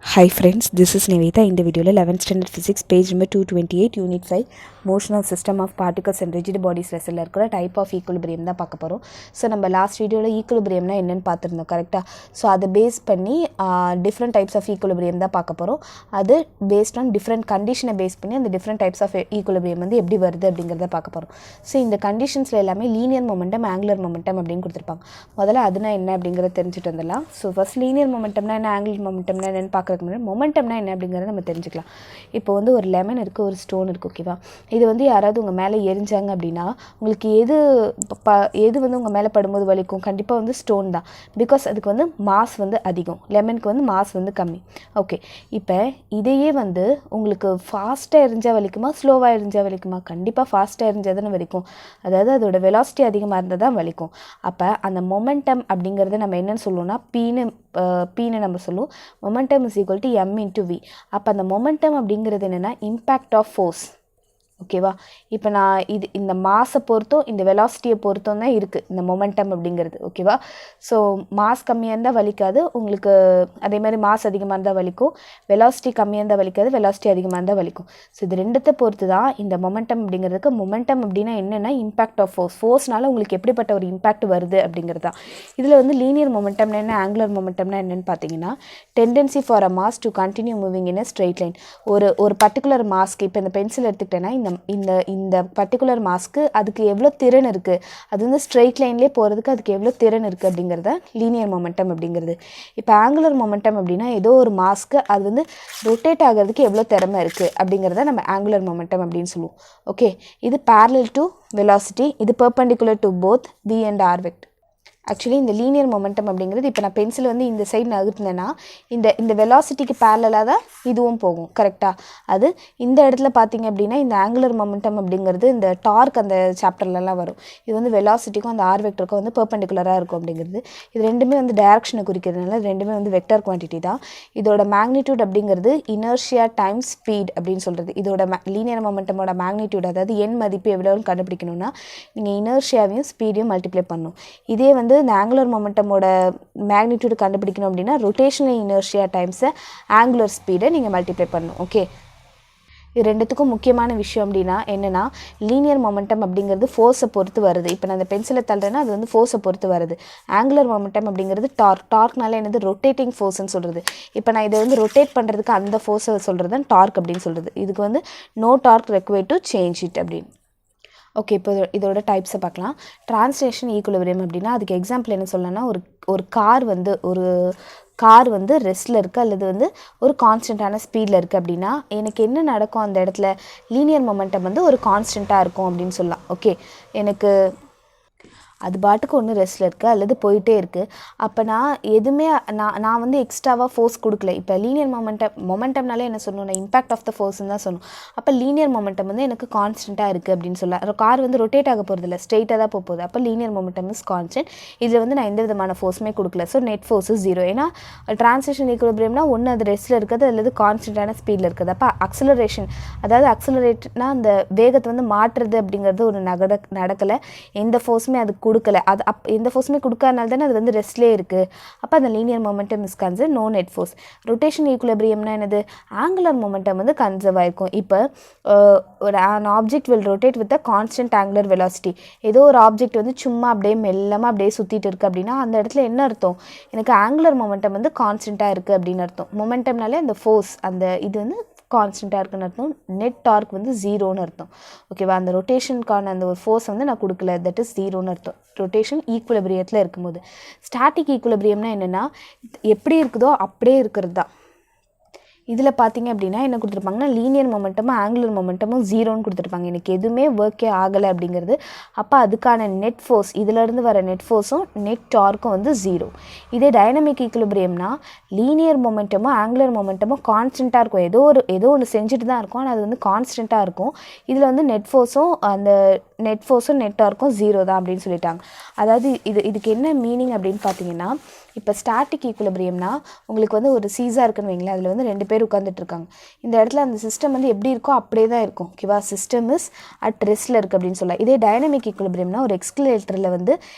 Hi friends, this is Nivita. In the video 11th standard physics page number 228 unit 5 motional system of particles and rigid bodies லெசன்ல இருக்கிற type of equilibrium தான் பார்க்க போகிறோம். So நம்ம last வீடியோவில் ஈக்குலிபிரியம்னா என்னென்னு பார்த்துருந்தோம் கரெக்டாக. ஸோ அதை பேஸ் பண்ணி டிஃப்ரெண்ட் டைப்ஸ் ஆஃப் ஈக்குலிபிரியம் தான் பார்க்க போகிறோம். அது பேஸ்ட் ஆன் டிஃப்ரெண்ட் கண்டிஷனை பேஸ் பண்ணி அந்த டிஃப்ரெண்ட் டைப்ஸ் ஆஃப் ஈக்குலிபிரியம் வந்து எப்படி வருது அப்படிங்கிறத பார்க்க போகிறோம். ஸோ இந்த கண்டிஷன்ஸில் எல்லாமே லீனியர் மொமெண்டம் ஆங்குலர் மொமெண்டம் அப்படின்னு கொடுத்துருப்பாங்க. முதல்ல அதுனா என்ன அப்படிங்கிறத தெரிஞ்சுட்டு வந்துடலாம். ஸோ ஃபர்ஸ்ட் லீனியர் மொமெண்டம்னா என்ன, ஆங்குலர் மொமெண்டம்னா என்னென்னு பார்க்குறதுக்கு முன்னாடி மொமெண்டம்னா என்ன அப்படிங்கிறத நம்ம தெரிஞ்சுக்கலாம். இப்போ வந்து ஒரு லெமன் இருக்குது, ஒரு ஸ்டோன் இருக்குது, ஓகேவா. இது வந்து யாராவது உங்கள் மேலே எரிஞ்சாங்க அப்படின்னா உங்களுக்கு எது வந்து உங்கள் மேலே படும்போது வலிக்கும்? கண்டிப்பாக வந்து ஸ்டோன் தான். பிகாஸ் அதுக்கு வந்து மாஸ் வந்து அதிகம், லெமனுக்கு வந்து மாஸ் வந்து கம்மி. ஓகே, இப்போ இதையே வந்து உங்களுக்கு ஃபாஸ்ட்டாக எரிஞ்சால் வலிக்குமா, ஸ்லோவாக எரிஞ்சால் வலிக்குமா? கண்டிப்பாக ஃபாஸ்ட்டாக எரிஞ்சால் தானே வலிக்கும். அதாவது அதோட வெலாசிட்டி அதிகமாக இருந்தால் தான் வலிக்கும். அப்போ அந்த மொமெண்டம் அப்படிங்கிறத நம்ம என்னென்னு சொல்லுவோம்னா பீன்னு நம்ம சொல்லுவோம். Momentum is equal to m into v. அப்போ அந்த மொமெண்டம் அப்படிங்கிறது என்னென்னா இம்பேக்ட் ஆஃப் ஃபோர்ஸ், ஓகேவா. இப்போ நான் இந்த மாஸை பொறுத்தும் இந்த வெலாசிட்டியை பொறுத்தும் தான் இருக்குது இந்த மொமெண்டம் அப்படிங்கிறது, ஓகேவா. ஸோ மாஸ் கம்மியாக இருந்தால் வலிக்காது உங்களுக்கு, அதே மாதிரி மாஸ் அதிகமாக இருந்தால் வலிக்கும். வெலாசிட்டி கம்மியாக இருந்தால் வலிக்காது, வெலாசிட்டி அதிகமாக இருந்தால் வலிக்கும். ஸோ இது ரெண்டுத்தை பொறுத்து தான் இந்த மொமெண்டம் அப்படிங்கிறதுக்கு. மொமெண்டம் அப்படின்னா என்னென்னா இம்பேக்ட் ஆஃப் ஃபோர்ஸ்னால உங்களுக்கு எப்படிப்பட்ட ஒரு இம்பேக்ட் வருது அப்படிங்கிறது தான். இதில் வந்து லீனியர் மொமெண்டம்னா என்ன, ஆங்குலர் மொமெண்டம்னா என்னென்னு பார்த்தீங்கன்னா tendency for a mass to continue moving in a straight line. ஒரு பர்டிகுலர் மாஸ்க்கு, இப்போ இந்த பென்சில் எடுத்துக்கிட்டேன்னா இந்த பர்டிகுலர் மாஸ்க்கு அதுக்கு எவ்வளோ திறன் இருக்குது, அது வந்து ஸ்ட்ரெயிட் லைன்லேயே போகிறதுக்கு அதுக்கு எவ்வளோ திறன் இருக்குது அப்படிங்கிறத லீனியர் மொமெண்டம் அப்படிங்கிறது. இப்போ ஆங்குலர் மொமெண்டம் அப்படின்னா ஏதோ ஒரு மாஸ்க்கு அது வந்து ரொட்டேட் ஆகிறதுக்கு எவ்வளோ திறமை இருக்குது அப்படிங்கிறத நம்ம ஆங்குலர் மொமெண்டம் அப்படின்னு சொல்லுவோம். ஓகே, இது parallel to velocity, இது perpendicular to both v and r vector. Actually இந்த லீனியர் மொமெண்டம் அப்படிங்கிறது, இப்போ நான் பென்சில் வந்து இந்த சைடு நகர்த்தினேன்னா இந்த வெலாசிட்டிக்கு பேரலாக தான் இதுவும் போகும், கரெக்டாக. அது இந்த இடத்துல பார்த்தீங்க அப்படின்னா இந்த ஆங்குலர் மொமெண்டம் அப்படிங்கிறது இந்த டார்க் அந்த சாப்டர்லலாம் வரும். இது வந்து வெலாசிட்டிக்கும் அந்த ஆர் வெக்டருக்கும் வந்து பெர்பெண்டிகுலராக இருக்கும் அப்படிங்கிறது. இது ரெண்டுமே வந்து டைரக்ஷனை குறிக்கிறதுனால ரெண்டுமே வந்து வெக்டர் குவான்டிட்டி தான். இதோட மேக்னிடியூட் அப்படிங்கிறது இனர்ஷியா டைம்ஸ் ஸ்பீட் அப்படின்னு சொல்கிறது. இதோட லீனியர் மொமெண்டமோட மேக்னிடியூட், அதாவது எண் மதிப்பு எவ்வளோன்னு கண்டுபிடிக்கணும்னா நீங்கள் இனர்ஷியாவையும் ஸ்பீடையும் மல்டிப்ளை பண்ணணும். இதே வந்து இந்த ஆங்குலர் மொமெண்டமோட மேக்னிடியூடு கண்டுபிடிக்கணும் அப்படின்னா ரொட்டேஷனல் இனர்ஷியா டைம்ஸ் ஆங்குலர் ஸ்பீடை நீங்கள் மல்டிப்ளை பண்ணணும். ஓகே, இது ரெண்டுத்துக்கும் முக்கியமான விஷயம் அப்படின்னா என்னென்னா லீனியர் மொமெண்டம் அப்படிங்கிறது ஃபோர்ஸை பொறுத்து வருது. இப்போ நான் அந்த பென்சிலை தள்ளுறேன்னா அது வந்து ஃபோர்ஸை பொறுத்து வருது. ஆங்குலர் மொமெண்டம் அப்படிங்கிறது டார்க்னால என்னது ரொட்டேட்டிங் ஃபோர்ஸ்ன்னு சொல்கிறது. இப்போ நான் இதை வந்து ரொட்டேட் பண்ணுறதுக்கு அந்த ஃபோர்ஸை சொல்கிறது தான் டார்க் அப்படின்னு சொல்கிறது. இதுக்கு வந்து no torque required to change it அப்படின்னு. ஓகே, இப்போ இதோட டைப்ஸை பார்க்கலாம். டிரான்ஸ்லேஷன் ஈக்குலிபிரியம் அப்படின்னா அதுக்கு எக்ஸாம்பிள் என்ன சொல்லலாம்னா ஒரு கார் வந்து ரெஸ்ட்டில் இருக்குது அல்லது வந்து ஒரு கான்ஸ்டண்ட்டான ஸ்பீடில் இருக்குது அப்படின்னா எனக்கு என்ன நடக்கும், அந்த இடத்துல லீனியர் மொமெண்டம் வந்து ஒரு கான்ஸ்டண்ட்டாக இருக்கும் அப்படின்னு சொல்லலாம். ஓகே, எனக்கு அது பாட்டுக்கு ஒன்று ரெஸ்ட்டில் இருக்குது அல்லது போயிட்டே இருக்குது. அப்போ நான் எதுவுமே நான் வந்து எக்ஸ்ட்ராவாக ஃபோர்ஸ் கொடுக்கல. இப்போ லீனியர் மொமெண்டம்னாலே என்ன சொல்லணும், நான் இம்பேக்ட் ஆஃப் த ஃபோர்ஸ்ன்னு தான் சொல்லணும். அப்போ லீனியர் மொமெண்டம் வந்து எனக்கு கான்ஸ்டண்ட்டாக இருக்குது அப்படின்னு சொல்லலாம். கார் வந்து ரொட்டேட் ஆக போகிறது இல்லை, ஸ்ட்ரெயிட்டாக தான் போகுது. அப்போ லீனியர் மொமெண்டம் இஸ் கான்ஸ்டன்ட். இதில் வந்து நான் எந்த விதமான ஃபோர்ஸுமே கொடுக்கல. So net force is 0. ஏன்னா டிரான்ஸ்லேஷன் ஈக்குலிபிரியம்னா ஒன்று அது ரெஸ்ட்டில் இருக்குது அல்லது கான்ஸ்டண்ட்டான ஸ்பீடில் இருக்குது. அப்போ அக்ஸலரேஷன், அதாவது அக்ஸலரேட்னா அந்த வேகத்தை வந்து மாற்றுறது அப்படிங்கிறது ஒரு நடக்கலை. எந்த ஃபோர்ஸுமே அது கொடுக்கல. அது எந்த ஃபோர்ஸுமே கொடுக்காதனால தானே அது வந்து ரெஸ்ட்லேயே இருக்குது. அப்போ அந்த linear momentum is conserve, no net force. Rotation ஈக்குலிபிரியம்னா என்னது, ஆங்குலர் மொமெண்டம் வந்து கன்சர்வ் ஆயிருக்கும். இப்போ ஒரு object will rotate with a constant angular velocity. ஏதோ ஒரு ஆப்ஜெக்ட் வந்து சும்மா அப்படியே மெல்லமாக அப்படியே சுற்றிட்டு இருக்குது அப்படின்னா அந்த இடத்துல என்ன அர்த்தம், எனக்கு ஆங்குலர் மொமெண்டம் வந்து கான்ஸ்டண்ட்டாக இருக்குது அப்படின்னு அர்த்தம். மொமெண்டம்னாலே அந்த ஃபோர்ஸ், அந்த இது வந்து கான்ஸ்டண்ட்டாக இருக்குன்னு அர்த்தம். நெட் டார்க் வந்து 0ன்னு அர்த்தம், ஓகேவா. அந்த ரொட்டேஷனுக்கான அந்த ஒரு ஃபோர்ஸ் வந்து நான் கொடுக்கல, தட் இஸ் 0ன்னு அர்த்தம். ரொட்டேஷன் ஈக்குலிபிரியத்தில் இருக்கும்போது. ஸ்டாட்டிக் ஈக்குலிபிரியம்னா என்னென்னா எப்படி இருக்குதோ அப்படியே இருக்கிறது தான். இதில் பார்த்தீங்க அப்படின்னா என்ன கொடுத்துருப்பாங்கன்னா லீனியர் மொமெண்டமும் ஆங்குலர் மொமெண்டமும் 0ன்னு கொடுத்துருப்பாங்க. எனக்கு எதுவுமே ஒர்க்கே ஆகலை அப்படிங்கிறது. அப்போ அதுக்கான நெட் ஃபோர்ஸ், இதிலேருந்து வர நெட் ஃபோர்ஸும் நெட் டார்க்கும் வந்து 0. இதே டைனமிக் ஈக்குலிபிரியம்னா லீனியர் மொமெண்டமும் ஆங்குலர் மொமெண்டமும் கான்ஸ்டண்ட்டாக இருக்கும். ஏதோ ஒன்று செஞ்சுட்டு தான் இருக்கும், ஆனால் அது வந்து கான்ஸ்டண்ட்டாக இருக்கும். இதில் வந்து நெட் ஃபோர்ஸும் நெட் டார்க்கும் 0 தான் அப்படின்னு சொல்லிட்டாங்க. அதாவது இதுக்கு என்ன மீனிங் அப்படின்னு பார்த்தீங்கன்னா இப்போ ஸ்டாட்டிக் ஈக்குலிபிரியம்னா உங்களுக்கு வந்து ஒரு சீஸா இருக்குன்னு வைங்களேன், அதில் வந்து 2 பேர் உட்காந்துட்டு இருக்காங்க. இந்த இடத்துல அந்த சிஸ்டம் வந்து எப்படி இருக்கோ அப்படியே தான் இருக்கும். ஓகேவா, சிஸ்டம் இஸ் அட் ரெஸ்ட்டில் இருக்குது அப்படின்னு சொல்லலாம். இதே டைனமிக் ஈக்குலிபிரியம்னா ஒரு எக்ஸ்கலேட்டரில் வந்து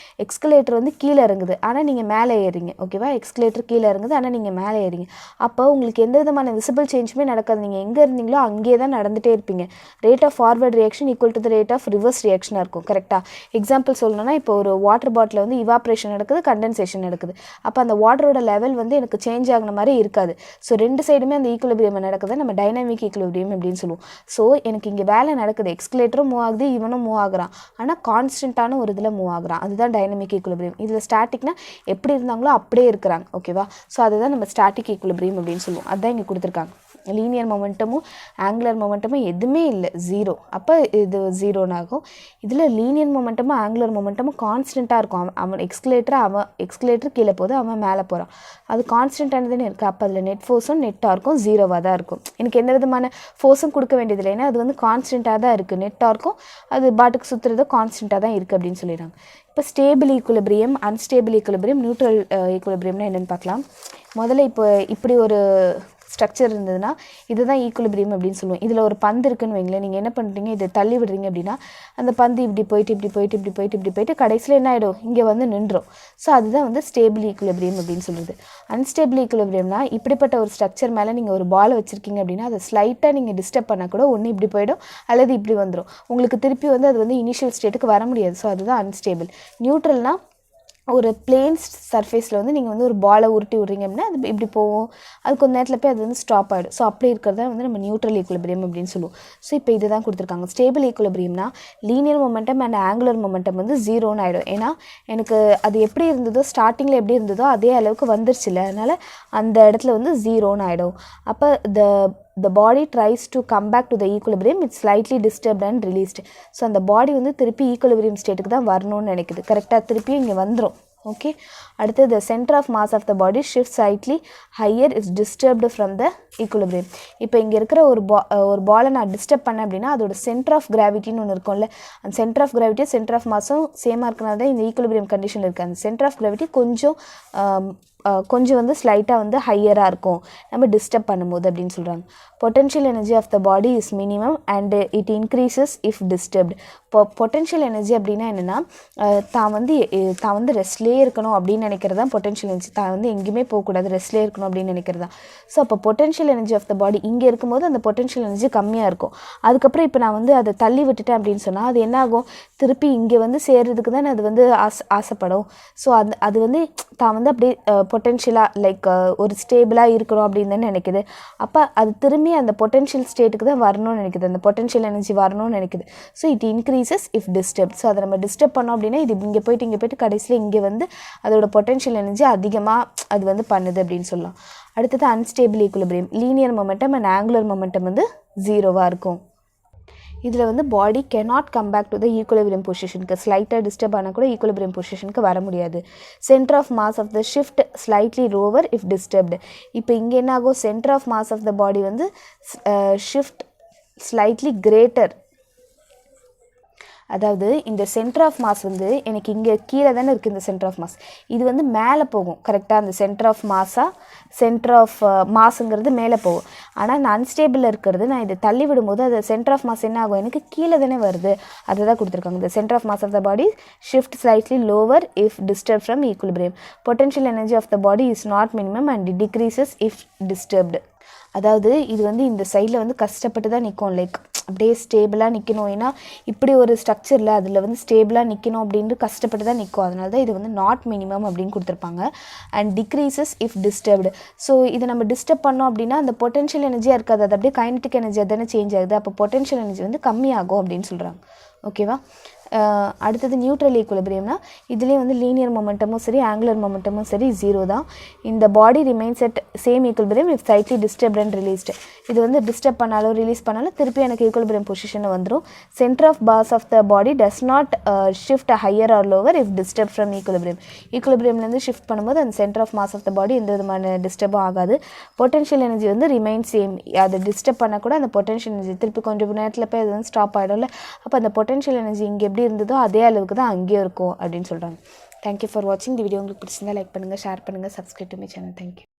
எக்ஸ்கலேட்டர் வந்து கீழே இறங்குது, ஆனால் நீங்கள் மேலே ஏறிங்க. ஓகேவா, எக்ஸ்கலேட்டர் கீழே இறங்குது, ஆனால் நீங்கள் மேலே ஏறிங்க. அப்போ உங்களுக்கு எந்த விதமான விசிபிள் சேஞ்சுமே நடக்காது. நீங்கள் எங்கே இருந்தீங்களோ அங்கேயே தான் நடந்துகிட்டே இருப்பீங்க. Rate of forward reaction equal to the rate of reverse ரியாக்ஷனாக இருக்கும். கரெக்டாக எக்ஸாம்பிள் சொல்லணும்னா, இப்போ ஒரு வாட்டர் பாட்டில் வந்து இவாப்ரேஷன் நடக்குது, கண்டென்சேஷன் நடக்குது. அப்போ அந்த வாட்டரோட லெவல் வந்து எனக்கு சேஞ்ச் ஆகின மாதிரி இருக்காது. ஸோ 2 சைடுமே அந்த ஈக்குலிபிரியம் நடக்குது, நம்ம டைனாமிக் ஈக்குலிபிரியம் அப்படின்னு சொல்லுவோம். ஸோ எனக்கு இங்கே வேலை நடக்குது, எக்ஸ்கலேட்டரும் மூவ் ஆகுது, இவனும் மூவ் ஆகுறான், ஆனால் கான்ஸ்டன்ட்டான ஒரு இதில் மூவ் ஆகுறான். அதுதான் டைனாமிக் ஈக்குலிபிரியம். இதில் ஸ்டாட்டிக்னா எப்படி இருந்தாங்களோ அப்படியே இருக்கிறாங்க. ஓகேவா, ஸோ அதுதான் நம்ம ஸ்டாட்டிக் ஈக்குலிபிரியம் அப்படின்னு சொல்லுவோம். அதுதான் இங்கே கொடுத்துருக்காங்க. லீனியர் மொமெண்டமும் ஆங்குலர் மொமெண்டமும் எதுவுமே இல்லை, 0. அப்போ இது 0 ஆகும். இதில் லீனியர் மொமெண்டமும் ஆங்குலர் மொமெண்டமும் கான்ஸ்டண்ட்டாக இருக்கும். அவன் எக்ஸ்கலேட்டர் கீழே போகுது, அவன் மேலே போகிறான், அது கான்ஸ்டன்ட்டானதுன்னு இருக்குது. அப்போ அதில் நெட் ஃபோர்ஸும் நெட் டார்க்கும் 0வாக தான் இருக்கும். எனக்கு எந்த விதமான ஃபோர்ஸும் கொடுக்க வேண்டியதில்லை, ஏன்னா அது வந்து கான்ஸ்டண்ட்டாக தான் இருக்குது. நெட் டார்க்கும் அது பாட்டுக்கு சுற்றுறது கான்ஸ்டண்ட்டாக தான் இருக்குது அப்படின்னு சொல்லிடுறாங்க. இப்போ stable equilibrium, unstable equilibrium, neutral ஈக்குலிபிரியம்னா என்னென்னு பார்க்கலாம். முதல்ல இப்போ இப்படி ஒரு ஸ்ட்ரக்சர் இருந்ததுன்னா இதுதான் ஈக்குலிபிரியம் அப்படின்னு சொல்லுவோம். இதில் ஒரு பந்து இருக்குன்னு வைங்களேன், நீங்கள் என்ன பண்ணுறீங்க, இதை தள்ளி விடுறீங்க அப்படின்னா அந்த பந்து இப்படி போயிட்டு கடைசியில் என்ன ஆகிடும், இங்கே வந்து நின்றோம். ஸோ அதுதான் வந்து ஸ்டேபிள் ஈக்குலிபிரியம் அப்படின்னு சொல்லுது. அன்ஸ்டேபிள் ஈக்குலிபிரியம்னா இப்படிப்பட்ட ஒரு ஸ்ட்ரக்சர் மேலே நீங்கள் ஒரு பாலை வச்சுருக்கீங்க அப்படின்னா அதை ஸ்லைட்டாக நீங்கள் டிஸ்டர்ப் பண்ணால் கூட ஒன்று இப்படி போயிடும் அல்லது இப்படி வந்துடும். உங்களுக்கு திருப்பி வந்து அது வந்து இனிஷியல் ஸ்டேட்டுக்கு வர முடியாது. ஸோ அதுதான் அன்ஸ்டேபிள். நியூட்ரல்னால் ஒரு பிளேன் சர்ஃபேஸில் வந்து நீங்கள் வந்து ஒரு பாலை உருட்டி விட்றீங்க அப்படின்னா அது இப்படி போகும், அது கொஞ்சம் நேரத்தில் போய் அது வந்து ஸ்டாப் ஆகிடும். ஸோ அப்படி இருக்கிறத வந்து நம்ம நியூட்ரல் ஈக்குலிபிரியம் அப்படின்னு சொல்லுவோம். ஸோ இப்போ இது தான் கொடுத்துருக்காங்க. ஸ்டேபிள் ஈக்குலிபிரியம்னா linear momentum and angular momentum வந்து 0ன்னு ஆகிடும். ஏன்னா எனக்கு அது எப்படி இருந்ததோ ஸ்டார்டிங்கில் எப்படி இருந்ததோ அதே அளவுக்கு வந்துருச்சுல, அதனால் அந்த இடத்துல வந்து 0ன்னு ஆகிடும். அப்போ the body tries to come back to the equilibrium, it's slightly disturbed and released. So அந்த பாடி வந்து திருப்பி ஈக்குலிபிரியம் ஸ்டேட்டுக்கு தான் வரணும்னு நினைக்குது. கரெக்டாக திருப்பி இங்கே வந்துடும். ஓகே, அடுத்து the center of mass of the body shifts slightly higher is disturbed from the equilibrium. இப்போ இங்கே இருக்கிற ஒரு பாலை நான் டிஸ்டர்ப் பண்ணேன் அப்படின்னா அதோட சென்டர் ஆஃப் கிராவிட்டின்னு ஒன்று இருக்கும்ல, அந்த சென்டர் ஆஃப் கிராவிட்டியும் சென்டர் ஆஃப் மாஸும் சேமாக இருக்கனால தான் இந்த ஈக்குலிபிரியம் கண்டிஷன் இருக்குது. அந்த சென்டர் ஆஃப் கிராவிட்டி கொஞ்சம் வந்து ஸ்லைட்டாக வந்து ஹையராக இருக்கும் நம்ம டிஸ்டர்ப் பண்ணும்போது அப்படின்னு சொல்கிறாங்க. Potential energy of the body is minimum and it increases if disturbed. இப்போ பொட்டென்ஷியல் எனர்ஜி அப்படின்னா என்னென்னா தான் வந்து ரெஸ்ட்லேயே இருக்கணும் அப்படின்னு நினைக்கிறது தான் பொட்டென்ஷியல் எனர்ஜி. தான் வந்து எங்கேயுமே போகக்கூடாது, ரெஸ்ட்லேயே இருக்கணும் அப்படின்னு நினைக்கிறது தான். ஸோ அப்போ பொட்டென்ஷியல் எனர்ஜி ஆஃப் த பாடி இங்கே இருக்கும்போது அந்த பொட்டென்ஷியல் எனர்ஜி கம்மியாக இருக்கும். அதுக்கப்புறம் இப்போ நான் வந்து அதை தள்ளி விட்டுட்டேன் அப்படின்னு சொன்னால் அது என்ன ஆகும், திருப்பி இங்கே வந்து சேர்றதுக்கு தான் அது வந்து ஆசைப்படும். ஸோ அது வந்து தான் வந்து அப்படியே பொட்டென்ஷியலாக லைக் ஒரு ஸ்டேபிளாக இருக்கணும் அப்படின்னு தான் நினைக்குது. அப்போ அது திரும்பி அந்த பொட்டென்ஷியல் ஸ்டேட்டுக்கு தான் வரணும்னு நினைக்குது, அந்த பொட்டென்ஷியல் எனர்ஜி வரணும்னு நினைக்குது. So it increases if disturb. So அதை நம்ம டிஸ்டர்ப் பண்ணோம் அப்படின்னா இது இங்கே போயிட்டு கடைசியில் இங்கே வந்து அதோட பொட்டென்ஷியல் எனர்ஜி அதிகமாக அது வந்து பண்ணுது அப்படின்னு சொல்லலாம். அடுத்தது unstable equilibrium. Linear momentum and angular momentum வந்து 0வாக இருக்கும். இதில் வந்து body cannot come back to the equilibrium பொசிஷனுக்கு, ஸ்லைட்டாக டிஸ்டர்ப் ஆனால் கூட ஈக்குலிபிரியம் பொசிஷனுக்கு வர முடியாது. Centre of mass of the shift slightly lower if disturbed. இப்போ இங்கே என்ன ஆகும், centre of mass of the body வந்து ஷிஃப்ட் ஸ்லைட்லி கிரேட்டர். அதாவது இந்த சென்டர் ஆஃப் மாஸ் வந்து எனக்கு இங்கே கீழே தானே இருக்குது, இந்த சென்டர் ஆஃப் மாஸ் இது வந்து மேலே போகும். கரெக்டாக அந்த சென்டர் ஆஃப் மாஸுங்கிறது மேலே போகும். ஆனால் நான் அன்ஸ்டேபிளில் இருக்கிறது நான் இதை தள்ளி விடும்போது அது சென்டர் ஆஃப் மாஸ் என்ன ஆகும், எனக்கு கீழே தானே வருது. அதை தான் கொடுத்துருக்காங்க. இந்த centre of mass of the body shift slightly lower if disturb from equilibrium. Potential energy of the body is not minimum and decreases if disturbed. அதாவது இது வந்து இந்த சைடில் வந்து கஷ்டப்பட்டு தான் நிற்கும், லைக் அப்படியே ஸ்டேபிளாக நிற்கணும். ஏன்னா இப்படி ஒரு ஸ்ட்ரக்சரில் அதில் வந்து ஸ்டேபிளாக நிற்கணும் அப்படின்ட்டு கஷ்டப்பட்டு தான் நிற்கும். அதனால தான் இது வந்து நாட் மினிமம் அப்படின்னு கொடுத்துருப்பாங்க. And decreases if disturbed. So இதை நம்ம டிஸ்டர்ப் பண்ணோம் அப்படின்னா அந்த பொட்டென்ஷியல் எனர்ஜியாக இருக்காது, அது அப்படியே கைனடிக் எனர்ஜியாக தானே சேஞ்ச் ஆகுது. அப்போ பொட்டென்ஷியல் எனர்ஜி வந்து கம்மியாகும் அப்படின்னு சொல்கிறாங்க. ஓகேவா, அடுத்தது நியூட்ரல் ஈக்குலிபிரியம்னா இதுலேயும் வந்து லீனியர் மொமெண்டமும் சரி ஆங்குலர் மொமெண்டமும் சரி 0 தான். இந்த body remains at same equilibrium if slightly disturbed and released. இது வந்து டிஸ்டர்ப் பண்ணாலும் ரிலீஸ் பண்ணாலும் திருப்பி எனக்கு ஈக்குலிபிரியம் பொசிஷனில் வந்துடும். Centre of mass of the body does not shift higher or lower if disturb from equilibrium. ஈக்குலிபிரியம்லேருந்து ஷிஃப்ட் பண்ணும்போது அந்த centre of mass of the body எந்த விதமான டிஸ்டர்பும் ஆகாது. பொட்டென்ஷியல் எனர்ஜி வந்து ரிமைன் சேம். அதை டிஸ்டர்ப் பண்ண கூட அந்த பொட்டென்ஷியல் எனர்ஜி திருப்பி கொஞ்சம் நேரத்தில் போய் அது வந்து ஸ்டாப் ஆகிடும்ல. அப்போ அந்த பொட்டென்ஷியல் எனர்ஜி இங்கே எப்படி இருந்ததோ அதே அளவுக்கு தான் அங்கேயும் இருக்கும் அப்படின்னு சொல்கிறாங்க. தேங்க்யூ ஃபார் வாட்சிங். இந்த வீடியோ உங்களுக்கு பிடிச்சிருந்தா லைக் பண்ணுங்கள், ஷேர் பண்ணுங்கள், subscribe to my channel. Thank you.